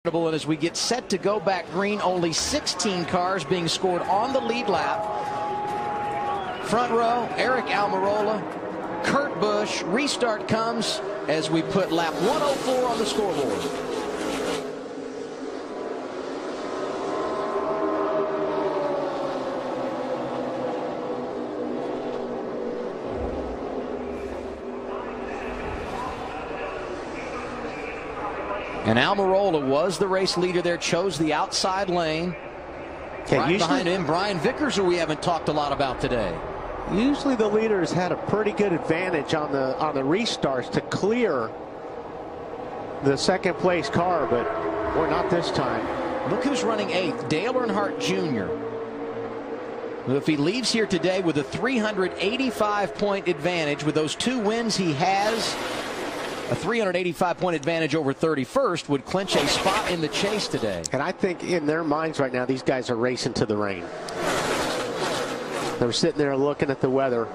And as we get set to go back green, only 16 cars being scored on the lead lap. Front row, Aric Almirola, Kurt Busch. Restart comes as we put lap 104 on the scoreboard. And Almirola was the race leader there, chose the outside lane. Right behind him, Brian Vickers, who we haven't talked a lot about today. Usually the leaders had a pretty good advantage on the restarts to clear the second place car, but we're not this time. Look who's running 8th, Dale Earnhardt Jr. If he leaves here today with a 385-point advantage, with those 2 wins he has, a 385-point advantage over 31st would clinch a spot in the chase today. And I think in their minds right now, these guys are racing to the rain. They're sitting there looking at the weather.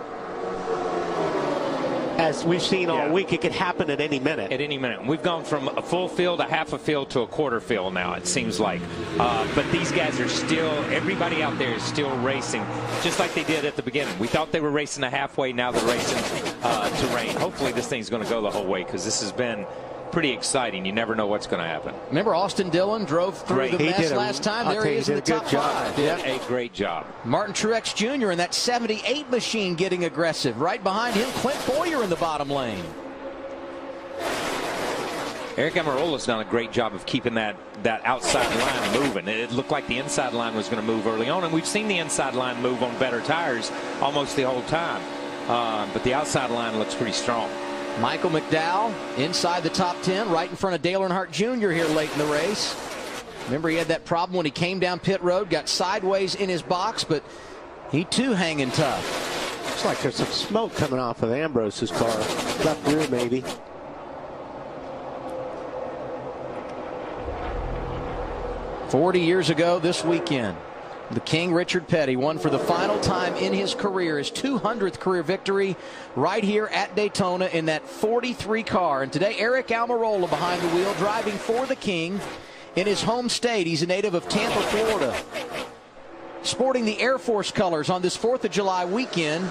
As we've seen all week, it could happen at any minute. At any minute. We've gone from a full field, a half a field, to a quarter field now, it seems like. But these guys are still, everybody out there is still racing, just like they did at the beginning. We thought they were racing a halfway, now they're racing to rain. Hopefully this thing's going to go the whole way, because this has been pretty exciting. You never know what's going to happen. Remember Austin Dillon drove through the mess last time? There he is in the top 5. Did a great job. Martin Truex Jr. in that 78 machine getting aggressive. Right behind him, Clint Bowyer in the bottom lane. Aric Almirola's done a great job of keeping that outside line moving. It looked like the inside line was going to move early on, and we've seen the inside line move on better tires almost the whole time. But the outside line looks pretty strong. Michael McDowell inside the top 10, right in front of Dale Earnhardt Jr. here late in the race. Remember, he had that problem when he came down pit road, got sideways in his box, but he too hanging tough. Looks like there's some smoke coming off of Ambrose's car. Left rear, maybe. "40 years ago this weekend, the King, Richard Petty, won for the final time in his career, his 200th career victory right here at Daytona in that 43 car. And today, Aric Almirola behind the wheel, driving for the King in his home state. He's a native of Tampa, Florida. Sporting the Air Force colors on this 4th of July weekend.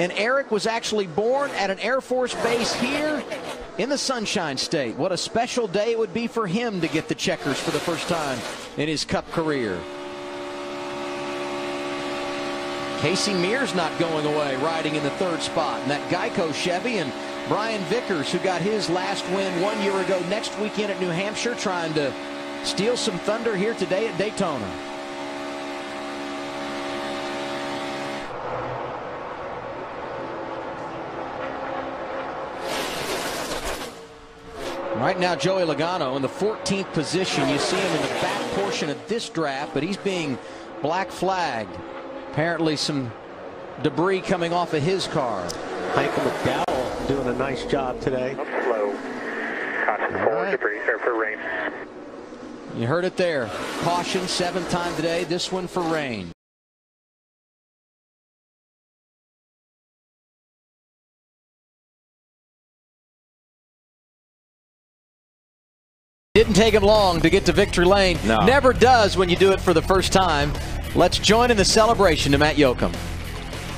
And Aric was actually born at an Air Force base here in the Sunshine State. What a special day it would be for him to get the checkers for the first time in his Cup career. Casey Mears not going away, riding in the 3rd spot. And that Geico Chevy, and Brian Vickers, who got his last win 1 year ago, next weekend at New Hampshire, trying to steal some thunder here today at Daytona. Right now, Joey Logano in the 14th position. You see him in the back portion of this draft, but he's being black flagged. Apparently some debris coming off of his car. Michael McDowell doing a nice job today. Slow. Caution for debris, for rain. You heard it there. Caution, 7th time today. This one for rain. Didn't take him long to get to victory lane. No. Never does when you do it for the first time. Let's join in the celebration to Matt Yoakum.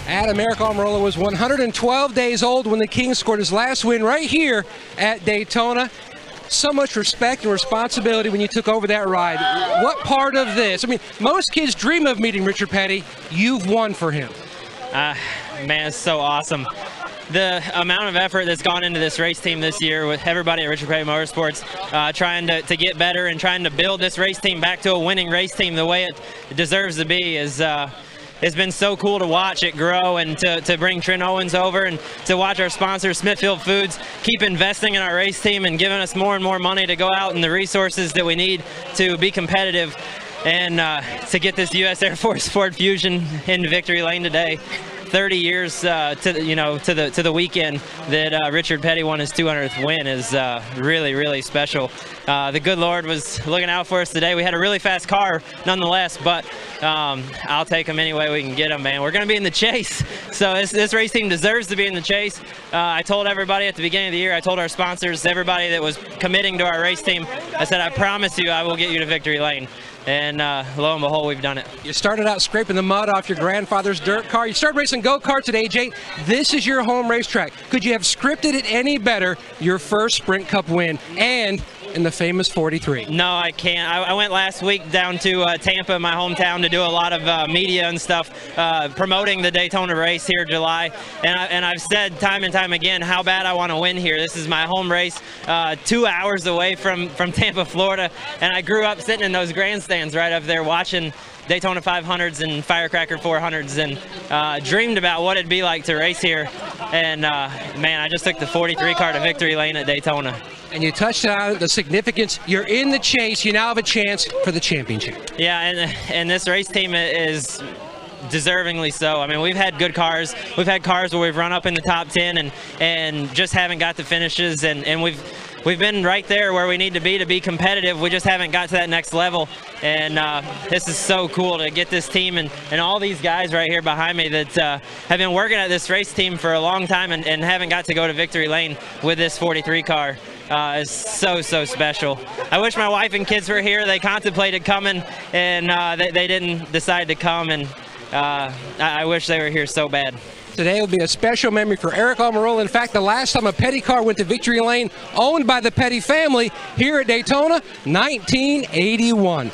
Aric Almirola was 112 days old when the King scored his last win right here at Daytona. So much respect and responsibility when you took over that ride. What part of this? I mean, most kids dream of meeting Richard Petty. You've won for him. Man, it's so awesome. The amount of effort that's gone into this race team this year with everybody at Richard Petty Motorsports trying to get better and trying to build this race team back to a winning race team the way it deserves to be is it's been so cool to watch it grow, and to bring Trent Owens over and to watch our sponsor Smithfield Foods keep investing in our race team and giving us more and more money to go out and the resources that we need to be competitive, and to get this U.S. Air Force Ford Fusion in victory lane today. 30 years to the weekend that Richard Petty won his 200th win is really, really special. The good Lord was looking out for us today. We had a really fast car nonetheless, but I'll take them any way we can get them, man. We're going to be in the chase, so this race team deserves to be in the chase. I told everybody at the beginning of the year, I told our sponsors, everybody that was committing to our race team, I said, I promise you I will get you to victory lane. And lo and behold, we've done it. You started out scraping the mud off your grandfather's dirt car. You started racing go-karts at age 8. This is your home racetrack. Could you have scripted it any better? Your first Sprint Cup win, and in the famous 43. No, I can't. I went last week down to Tampa, my hometown, to do a lot of media and stuff, promoting the Daytona race here in July. And I've said time and time again how bad I want to win here. This is my home race, 2 hours away from Tampa, Florida. And I grew up sitting in those grandstands right up there watching Daytona 500s and Firecracker 400s, and dreamed about what it'd be like to race here. And man, I just took the 43 car to victory lane at Daytona. And you touched on the significance. You're in the chase. You now have a chance for the championship. Yeah, and this race team is deservingly so. I mean, we've had good cars. We've had cars where we've run up in the top 10 and just haven't got the finishes, and we've been right there where we need to be competitive. We just haven't got to that next level. And this is so cool to get this team and all these guys right here behind me that have been working at this race team for a long time and haven't got to go to victory lane with this 43 car. Is so special. I wish my wife and kids were here. They contemplated coming, and they didn't decide to come, and I wish they were here so bad. Today will be a special memory for Aric Almirola. In fact, the last time a Petty car went to victory lane, owned by the Petty family here at Daytona, 1981.